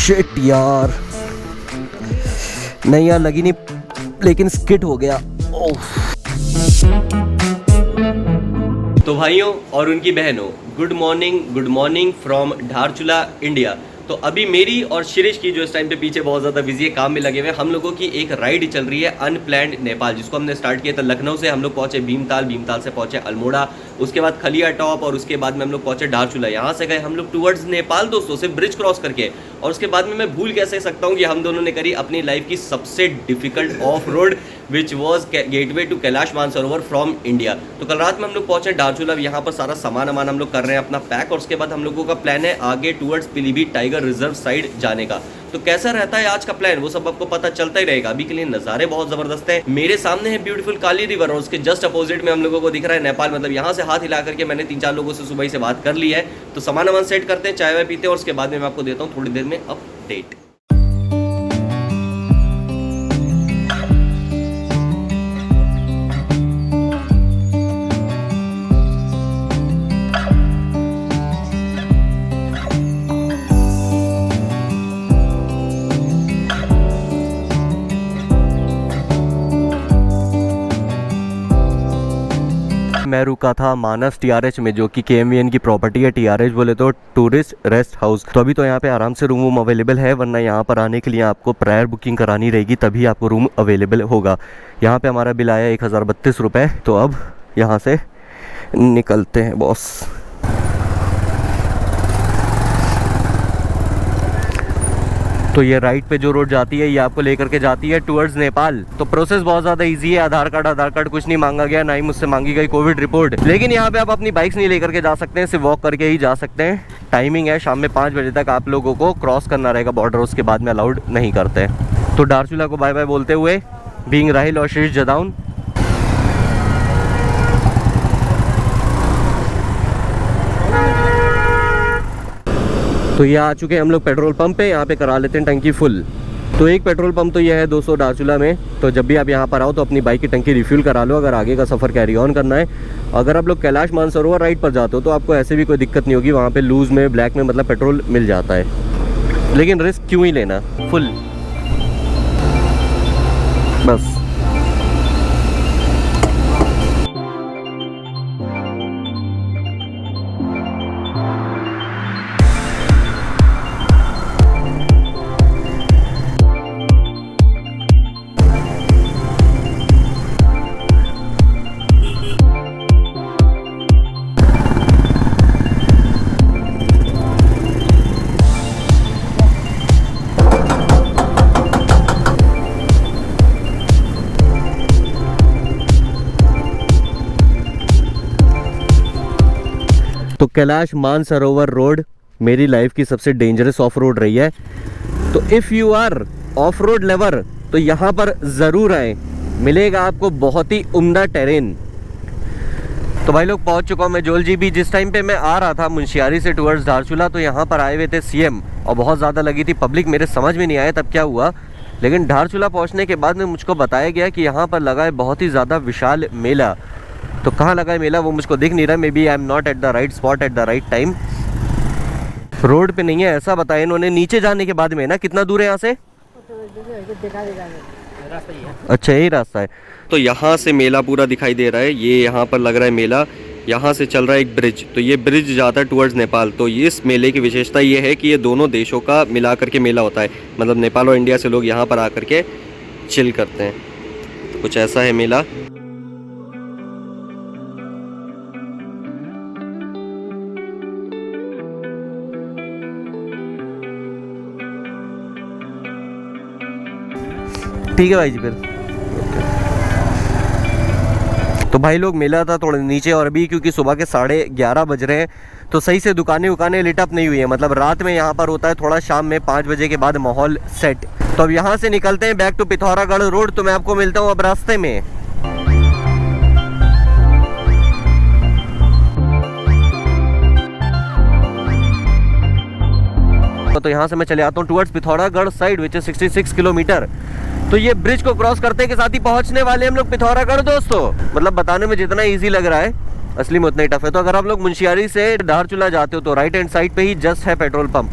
Shit यार, नहीं यार लगी नहीं, लेकिन स्किट हो गया। तो भाइयों और उनकी बहनों, good morning from Dharchula India. तो अभी मेरी और शिरीष की जो इस टाइम पे पीछे बहुत ज़्यादा बिजी है, काम में लगे हुए, हम लोगों की एक राइड चल रही है अनप्लैंड नेपाल, जिसको हमने स्टार्ट किया था लखनऊ से। हम लोग पहुंचे भीमताल से पहुंचे अल्मोड़ा, उसके बाद खलिया टॉप, और उसके बाद में हम लोग पहुंचे धारचूला। यहाँ से गए हम लोग टूवर्ड्स नेपाल दोस्तों, सिर्फ ब्रिज क्रॉस करके। और उसके बाद में मैं भूल कैसे सकता हूँ कि हम दोनों ने करी अपनी लाइफ की सबसे difficult off road, which was gateway to Kailash Mansarovar from India. तो कल रात में हम लोग पहुंचे धारचूला, यहाँ पर सारा सामान हम लोग कर रहे हैं अपना पैक, और उसके बाद हम लोगों का प्लान है आगे towards Pilibhit tiger reserve side जाने का। तो कैसा रहता है आज का प्लान वो सब आपको पता चलता ही रहेगा। अभी के लिए नज़ारे बहुत जबरदस्त हैं। मेरे सामने है ब्यूटीफुल काली रिवर, और उसके जस्ट अपोजिट में हम लोगों को दिख रहा है नेपाल। मतलब यहाँ से हाथ हिला करके मैंने 3-4 लोगों से सुबह से बात कर ली है। तो सामान सेट करते हैं, चाय वाय पीते हैं, और उसके बाद में मैं आपको देता हूँ थोड़ी देर में अपडेट। मैं रुका था मानस TRH में, जो कि KMVN की प्रॉपर्टी है। TRH बोले तो टूरिस्ट रेस्ट हाउस। तो अभी तो यहाँ पे आराम से रूम अवेलेबल है, वरना यहाँ पर आने के लिए आपको प्रायर बुकिंग करानी रहेगी, तभी आपको रूम अवेलेबल होगा। यहाँ पे हमारा बिल आया 1032 रुपये। तो अब यहाँ से निकलते हैं बॉस। तो ये राइट पे जो रोड जाती है, ये आपको लेकर के जाती है टूवर्ड्स नेपाल। तो प्रोसेस बहुत ज़्यादा इजी है। आधार कार्ड कुछ नहीं मांगा गया, ना ही मुझसे मांगी गई कोविड रिपोर्ट। लेकिन यहाँ पे आप अपनी बाइक्स नहीं लेकर के जा सकते हैं, सिर्फ वॉक करके ही जा सकते हैं। टाइमिंग है शाम में 5 बजे तक आप लोगों को क्रॉस करना रहेगा बॉर्डर, उसके बाद में अलाउड नहीं करते। तो धारचूला को बाय बाय बोलते हुए बीइंग राहिल और शिरीष जदाउन, तो ये आ चुके हैं हम लोग पेट्रोल पंप पे। यहाँ पे करा लेते हैं टंकी फुल। तो एक पेट्रोल पंप तो ये है 200 धारचूला में। तो जब भी आप यहाँ पर आओ तो अपनी बाइक की टंकी रिफ्यूल करा लो, अगर आगे का सफ़र कैरी ऑन करना है। अगर आप लोग कैलाश मानसरोवर राइड पर जाते हो तो आपको ऐसे भी कोई दिक्कत नहीं होगी, वहाँ पे लूज़ में ब्लैक में मतलब पेट्रोल मिल जाता है। लेकिन रिस्क क्यों ही लेना, फुल बस। तो कैलाश मानसरोवर रोड मेरी लाइफ की सबसे डेंजरस ऑफ रोड रही है। तो if you are off road lover तो यहाँ पर ज़रूर आए, मिलेगा आपको बहुत ही उम्दा टेरेन। तो भाई लोग पहुँच चुका हूँ मैं जोल जी भी। जिस टाइम पे मैं आ रहा था मुंशियारी से टूवर्ड्स धारचूला, तो यहाँ पर आए हुए थे CM, और बहुत ज़्यादा लगी थी पब्लिक। मेरे समझ में नहीं आया तब क्या हुआ, लेकिन धारचूला पहुँचने के बाद में मुझको बताया गया कि यहाँ पर लगा है बहुत ही ज़्यादा विशाल मेला। तो कहाँ लगा है मेला वो मुझको दिख नहीं रहा। Maybe I am not at the right spot at the right time. Road पे नहीं है ऐसा बताया इन्होंने। नीचे जाने के बाद में ना, कितना दूर है यहाँ से? अच्छा यही रास्ता है। तो यहाँ से मेला पूरा दिखाई दे रहा है। ये यहाँ पर लग रहा है मेला। यहाँ से चल रहा है एक ब्रिज, तो ये ब्रिज जाता है टूवर्ड्स नेपाल। तो इस मेले की विशेषता ये है कि ये दोनों देशों का मिला करके मेला होता है। मतलब नेपाल और इंडिया से लोग यहाँ पर आकर के चिल करते हैं। तो कुछ ऐसा है मेला। ठीक है भाई जी। फिर तो भाई लोग मेला था थोड़ा नीचे, और अभी क्योंकि सुबह के 11:30 बज रहे हैं, तो सही से दुकानें लिटअप नहीं हुई है। मतलब रात में यहाँ पर होता है थोड़ा, शाम में 5 बजे के बाद माहौल सेट। तो अब यहाँ से निकलते हैं बैक टू पिथौरागढ़ रोड। तो मैं आपको मिलता हूँ अब रास्ते में। तो यहाँ से मैं चले आता हूँ towards Pithoragarh side, which is 66 kilometre. तो ये ब्रिज को क्रॉस करते के साथ ही पहुंचने वाले हम लोग पिथौरागढ़ दोस्तों। मतलब बताने में जितना इजी लग रहा है, असली में उतना ही टफ है। तो अगर आप लोग मुंशियारी से धारचूला जाते हो तो राइट हैंड साइड पे ही जस्ट है पेट्रोल पंप।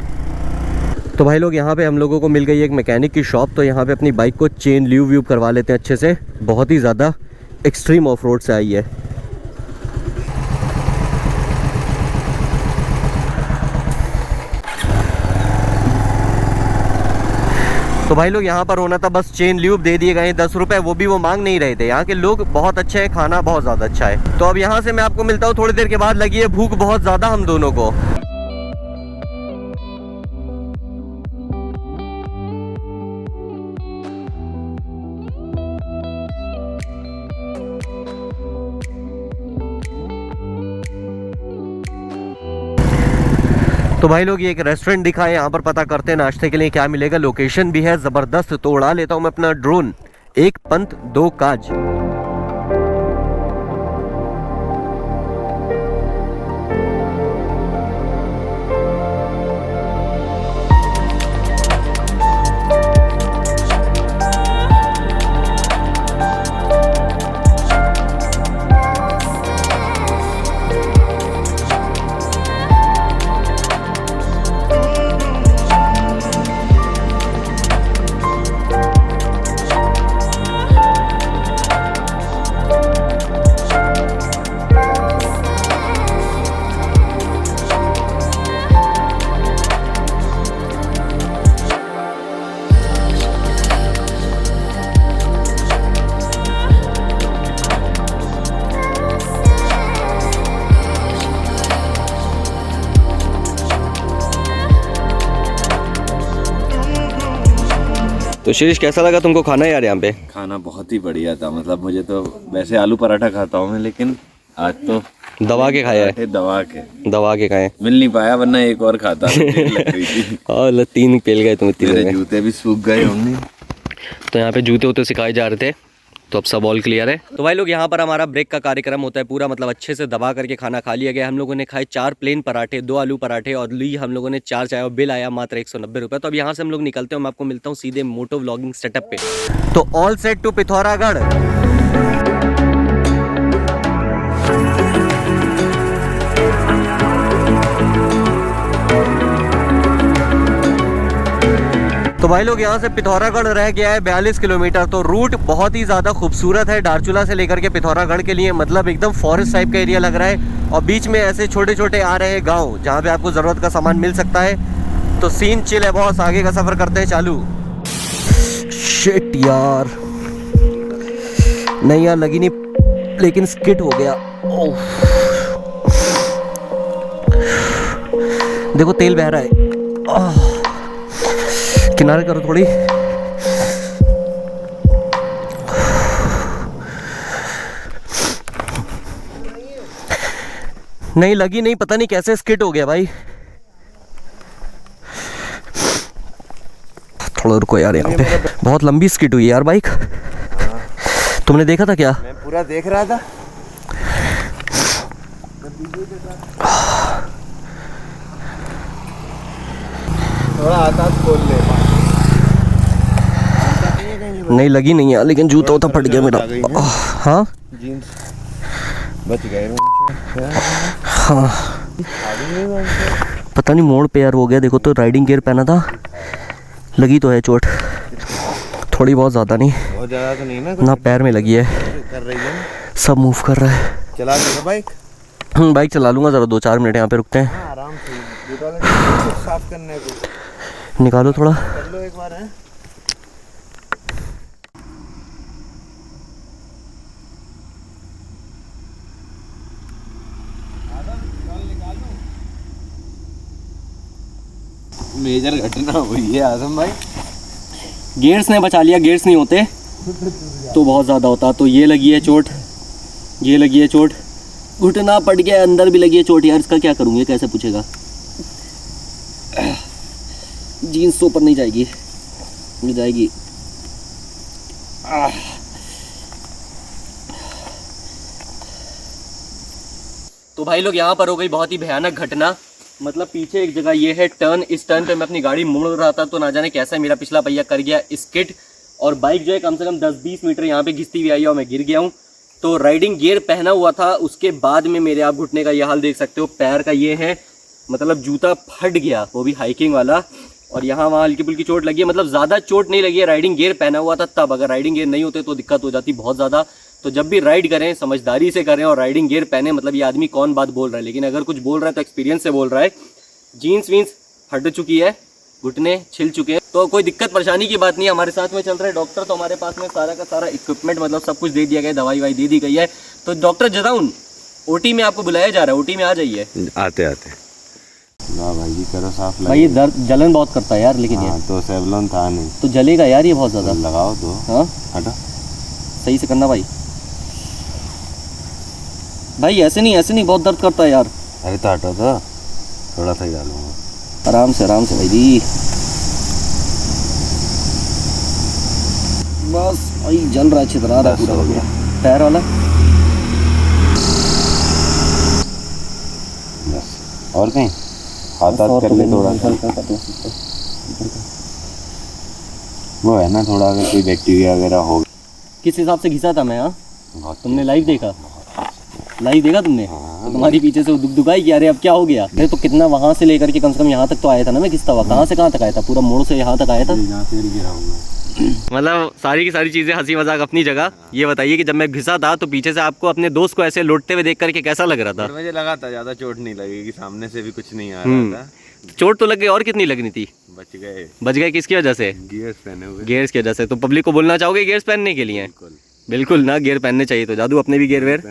तो भाई लोग यहाँ पे हम लोगों को मिल गई एक मैकेनिक की शॉप। तो यहाँ पे अपनी बाइक को चेन ल्यूब करवा लेते हैं अच्छे से। बहुत ही ज़्यादा एक्सट्रीम ऑफ रोड से आई है। तो भाई लोग यहाँ पर होना था बस चेन ल्यूब दे दिए गए 10 रुपए, वो भी वो मांग नहीं रहे थे। यहाँ के लोग बहुत अच्छे हैं, खाना बहुत ज़्यादा अच्छा है। तो अब यहाँ से मैं आपको मिलता हूँ थोड़ी देर के बाद। लगी है भूख बहुत ज़्यादा हम दोनों को। तो भाई लोग ये एक रेस्टोरेंट दिखा है, यहाँ पर पता करते हैं नाश्ते के लिए क्या मिलेगा। लोकेशन भी है ज़बरदस्त। तो उड़ा लेता हूँ मैं अपना ड्रोन। एक पंत दो काज। तो शिरीष कैसा लगा तुमको खाना यार? यहाँ पे खाना बहुत ही बढ़िया था। मतलब मुझे तो वैसे आलू पराठा खाता हूँ मैं, लेकिन आज तो दबा के खाया है। दबा के खाए, मिल नहीं पाया, वरना एक और खाता लग रही थी। और 3 पेल गए तुम इतनी। मेरे जूते भी सूख गए होंगे। तो यहाँ पे जूते उते सिखाए जा रहे थे। तो अब सब ऑल क्लियर है। तो भाई लोग यहाँ पर हमारा ब्रेक का कार्यक्रम होता है पूरा। मतलब अच्छे से दबा करके खाना खा लिया गया। हम लोगों ने खाए 4 प्लेन पराठे, 2 आलू पराठे और ली हम लोगों ने 4 चाय और बिल आया मात्र 190 रुपये। तो अब यहाँ से हम लोग निकलते हैं। मैं आपको मिलता हूँ सीधे मोटो व्लॉगिंग सेटअप पे। तो ऑल सेट टू पिथौरागढ़। तो भाई लोग यहाँ से पिथौरागढ़ रह गया है 42 किलोमीटर। तो रूट बहुत ही ज़्यादा खूबसूरत है धारचूला से लेकर के पिथौरागढ़ के लिए। मतलब एकदम फॉरेस्ट टाइप का एरिया लग रहा है और बीच में ऐसे छोटे छोटे आ रहे हैं गांव जहाँ पे आपको ज़रूरत का सामान मिल सकता है। तो सीन चिल है बॉस। आगे का सफ़र करते हैं चालू। शिट यार, नहीं यार लगी नहीं, लेकिन स्किट हो गया। देखो तेल बह रहा है। किनारे करो थोड़ी। नहीं लगी नहीं, पता नहीं कैसे स्किट हो गया भाई। थोड़ा रुको यार, यहाँ पे बहुत लंबी स्किट हुई यार बाइक। तुमने देखा था क्या? मैं पूरा देख रहा था। थोड़ा आता खोल ले। नहीं लगी नहीं यार, लेकिन जूता उता फट गया मेरा। हाँ जीन्स बच गए। हाँ पता नहीं मोड़ पे यार हो गया। देखो तो राइडिंग गियर पहना था, लगी तो है चोट थोड़ी बहुत, ज़्यादा नहीं। बहुत ज़्यादा तो नहीं ना पैर में लगी है। कर रही है सब मूव कर रहा है। चला लेगा बाइक? बाइक चला लूँगा। ज़रा 2-4 मिनट यहाँ पे रुकते हैं। आराम से साफ करने को निकालो थोड़ा। कर लो एक बार है। मेजर घटना हुई है आजम भाई। गियर्स ने बचा लिया, गियर्स नहीं होते तो बहुत ज़्यादा होता। तो ये लगी है चोट, ये लगी है चोट, घुटना पड़ गया, अंदर भी लगी है चोट। यार इसका क्या करूँगी, कैसे पूछेगा। जीन्स तो ऊपर नहीं जाएगी, मिल जाएगी। तो भाई लोग यहाँ पर हो गई बहुत ही भयानक घटना। मतलब पीछे एक जगह ये है टर्न, इस टर्न पे मैं अपनी गाड़ी मोड़ रहा था तो ना जाने कैसा मेरा पिछला पहिया कर गया स्किड और बाइक जो है कम से कम 10-20 मीटर यहाँ पे घिसती हुई आई है और मैं गिर गया हूँ। तो राइडिंग गियर पहना हुआ था, उसके बाद में मेरे आप घुटने का ये हाल देख सकते हो। पैर का ये है, मतलब जूता फट गया, वो भी हाइकिंग वाला। और यहाँ वहाँ हल्की फुल्की चोट लगी है, मतलब ज़्यादा चोट नहीं लगी है। राइडिंग गियर पहना हुआ था तब, अगर राइडिंग गियर नहीं होते तो दिक्कत हो जाती बहुत ज़्यादा। तो जब भी राइड करें समझदारी से करें और राइडिंग गियर पहने। मतलब ये आदमी कौन बात बोल रहा है, लेकिन अगर कुछ बोल रहा है तो एक्सपीरियंस से बोल रहा है। जीन्स वीन्स हट चुकी है, घुटने छिल चुके हैं, तो कोई दिक्कत परेशानी की बात नहीं है। हमारे साथ में चल रहे डॉक्टर, तो हमारे पास में सारा का सारा इक्विपमेंट मतलब सब कुछ दे दिया गया है, दवाई वाई दे दी गई है। तो डॉक्टर जदाउन ओटी में आपको बुलाया जा रहा है, ओटी में आ जाइए। आते आते ना भाई जी, करो साफ भाई ये दर्द जलन बहुत करता है यार, लेकिन ये तो सेवलॉन था नहीं तो जलेगा यार ये बहुत ज़्यादा। लगाओ तो। हाँ हटो, सही से करना भाई। भाई ऐसे नहीं, बहुत दर्द करता है यार। अरे तो हटो तो, थोड़ा सा ही डालूंगा। आराम से भाई जी, बस भाई जल रहा है, छितरा रहा है पूरा पैर वाला। बस और कहीं हाथ कर ले थोड़ा सा। वो है ना थोड़ा, अगर कोई बैक्टीरिया वगैरह हो। किस हिसाब से घिसा था मैं? हाँ तुमने लाइव देखा तुमने? हाँ, तो तुम्हारी पीछे से दुकाई कि अरे अब क्या हो गया। अरे तो कितना वहाँ से लेकर के कम से कम यहाँ तक तो आया था ना मैं घिसता हुआ। कहाँ से कहाँ तक आया था? पूरा मोड़ से यहाँ तक आया था। मतलब सारी की सारी चीजें हंसी मजाक अपनी जगह। ये बताइए कि जब मैं घिसा था तो पीछे से आपको अपने दोस्त को ऐसे लौटते हुए देख करके कैसा लग रहा था? मुझे लगा था ज्यादा चोट नहीं लगेगी, सामने से भी कुछ नहीं आ रहा था। चोट तो लग गई, और कितनी लगनी थी? बच गए किसकी वजह से? गियर्स पहने हुए। गियर्स की वजह से। तो पब्लिक को बोलना चाहोगे गियर्स पहनने के लिए? बिल्कुल ना, गियर पहनने चाहिए। तो जादू अपने भी गियर वेयर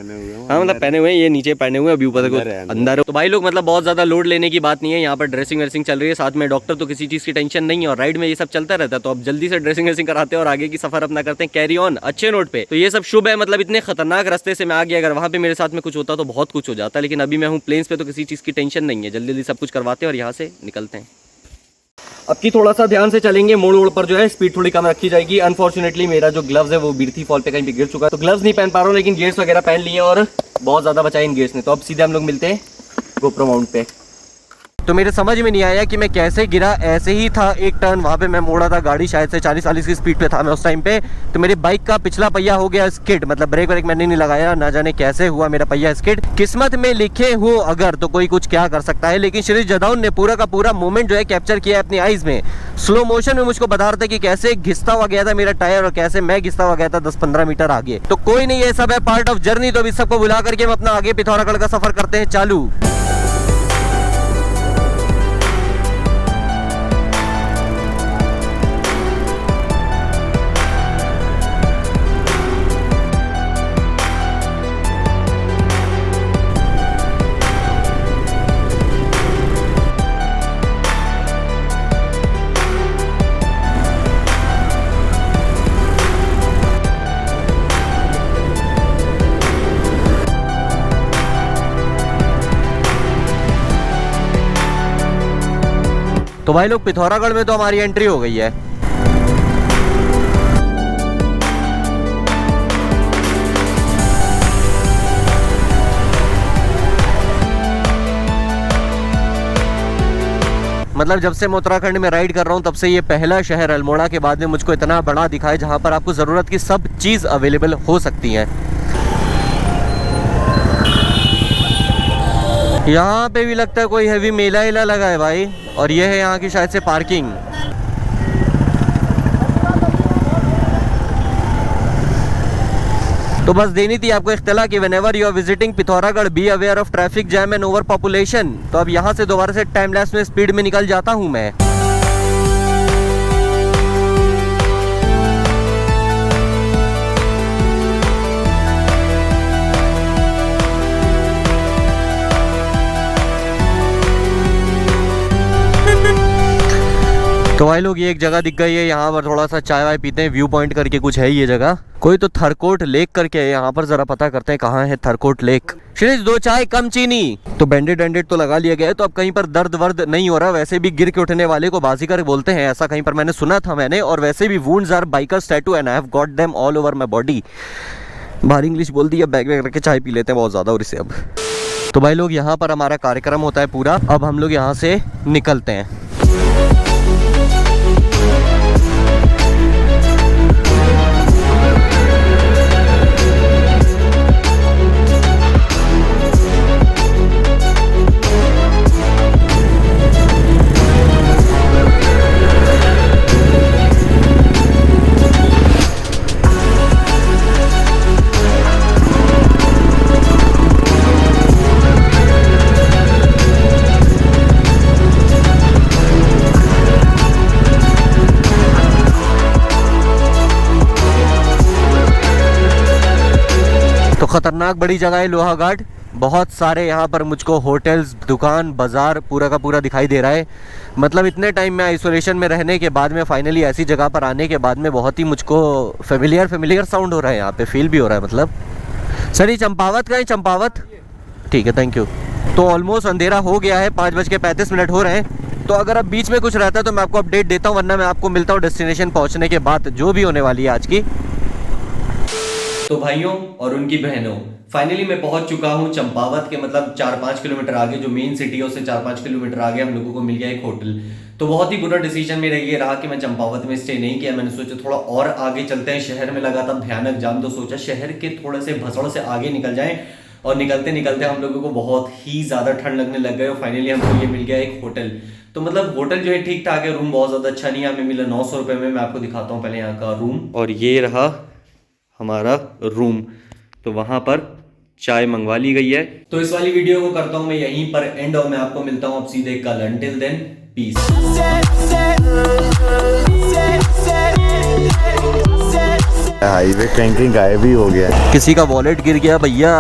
हाँ मतलब पहने हुए हैं, ये नीचे पहने हुए, अभी ऊपर अंदर है। तो भाई लोग मतलब बहुत ज्यादा लोड लेने की बात नहीं है। यहाँ पर ड्रेसिंग वेसिंग चल रही है, साथ में डॉक्टर, तो किसी चीज की टेंशन नहीं है। और राइड में ये सब चलता रहता है, तो अब जल्दी से ड्रेसिंग वेसिंग कराते हैं और आगे की सफर अपना करते हैं कैरी ऑन अच्छे नोट पे। तो ये सब शुभ है। मतलब इतने खतरनाक रास्ते से मैं आ गया, अगर वहाँ पे मेरे साथ में कुछ होता तो बहुत कुछ हो जाता, लेकिन अभी मैं हूँ प्लेन्स पे, तो किसी चीज की टेंशन नहीं है। जल्दी जल्दी सब कुछ करवाते हैं और यहाँ से निकलते हैं। अब की थोड़ा सा ध्यान से चलेंगे, मोड़ पर जो है स्पीड थोड़ी कम रखी जाएगी। अनफॉर्चुनेटली मेरा जो ग्लव्स है वो बिरथी फॉल पे कहीं पे गिर चुका है, तो ग्लव्स नहीं पहन पा रहा हूँ, लेकिन गियर्स वगैरह पहन लिए और बहुत ज्यादा बचाए इन गियर्स ने। तो अब सीधे हम लोग मिलते हैं गोप्रो माउंट पे। तो मेरे समझ में नहीं आया कि मैं कैसे गिरा। ऐसे ही था एक टर्न, वहाँ पे मैं मोड़ा था, गाड़ी शायद से 40-40 की स्पीड पे था मैं उस टाइम पे। तो मेरी बाइक का पिछला पहिया हो गया स्किड, मतलब ब्रेक व्रेक मैंने नहीं लगाया, ना जाने कैसे हुआ मेरा पहिया स्किड। किस्मत में लिखे हो अगर तो कोई कुछ क्या कर सकता है। लेकिन श्री जदाउन ने पूरा का पूरा मोमेंट जो है कैप्चर किया है अपनी आईज में। स्लो मोशन में मुझको बता रहा था कि कैसे घिसता हुआ गया था मेरा टायर और कैसे मैं घिसता हुआ गया था 10-15 मीटर आगे। तो कोई नहीं, ये सब है पार्ट ऑफ जर्नी। तो अभी सबको बुला करके हम अपना आगे पिथौरागढ़ का सफर करते हैं चालू। तो भाई लोग पिथौरागढ़ में तो हमारी एंट्री हो गई है। मतलब जब से मैं उत्तराखंड में राइड कर रहा हूँ तब से ये पहला शहर अल्मोड़ा के बाद में मुझको इतना बड़ा दिखा है, जहाँ पर आपको ज़रूरत की सब चीज़ अवेलेबल हो सकती है। यहाँ पे भी लगता है कोई हैवी मेला वेला लगा है भाई। और ये है यहाँ की शायद से पार्किंग। तो बस देनी थी आपको इख्तला कि whenever you are visiting Pithoragarh be aware of traffic jam and overpopulation. तो अब यहाँ से दोबारा से टाइम लैप्स में स्पीड में निकल जाता हूँ मैं। तो भाई लोग ये एक जगह दिख गई है, यहाँ पर थोड़ा सा चाय वाय पीते हैं। व्यू पॉइंट करके कुछ है ये जगह, कोई तो थरकोट लेक करके है यहाँ पर। जरा पता करते हैं कहाँ है थरकोट लेक। श्रीज 2 चाय कम चीनी। तो बैंडेड वैंडेड तो लगा लिया गया है, तो अब कहीं पर दर्द वर्द नहीं हो रहा। वैसे भी गिर के उठने वाले को बाजीगर बोलते हैं, ऐसा कहीं पर मैंने सुना था मैंने। और वैसे भी wounds are bikers tattoo and I have got them all over my body. भारी इंग्लिश बोल दी। अब बैग वैग रख के चाय पी लेते हैं बहुत ज़्यादा और इसे अब। तो भाई लोग यहाँ पर हमारा कार्यक्रम होता है पूरा। अब हम लोग यहाँ से निकलते हैं। ख़तरनाक बड़ी जगह है लोहाघाट। बहुत सारे यहाँ पर मुझको होटल्स, दुकान, बाज़ार पूरा का पूरा दिखाई दे रहा है। मतलब इतने टाइम में आइसोलेशन में रहने के बाद में फाइनली ऐसी जगह पर आने के बाद में बहुत ही मुझको फेमिलियर साउंड हो रहा है, यहाँ पे फील भी हो रहा है। मतलब सर ये चंपावत का है, चंपावत, ठीक है, थैंक यू। तो ऑलमोस्ट अंधेरा हो गया है, 5:35 हो रहे हैं। तो अगर अब बीच में कुछ रहता है तो मैं आपको अपडेट देता हूँ, वरना मैं आपको मिलता हूँ डेस्टिनेशन पहुँचने के बाद, जो भी होने वाली है आज की। तो भाइयों और उनकी बहनों, फाइनली मैं पहुंच चुका हूं चंपावत के, मतलब 4-5 किलोमीटर आगे, जो मेन सिटी है उससे 4-5 किलोमीटर आगे हम लोगों को मिल गया एक होटल। तो बहुत ही बुरा डिसीजन मेरा ये रहा कि मैं चंपावत में स्टे नहीं किया। मैंने सोचा थोड़ा और आगे चलते हैं, शहर में लगा था भयानक जाम, तो सोचा शहर के थोड़े से भसड़ से आगे निकल जाएं। और निकलते निकलते हम लोगों को बहुत ही ज्यादा ठंड लगने लग गई और फाइनली हमको ये मिल गया एक होटल। तो मतलब होटल जो है ठीक ठाक है, रूम बहुत ज्यादा अच्छा नहीं है, हमें मिला 900 रुपये में। मैं आपको दिखाता हूँ पहले यहाँ का रूम, और ये रहा हमारा रूम। तो वहाँ पर चाय मंगवा ली गई है। तो इस वाली वीडियो को करता हूँ मैं यहीं पर एंड, और मैं आपको मिलता हूँ अब सीधे कल। Until then, peace. Highway cranking गायब ही हो गया है। किसी का वॉलेट गिर गया भैया।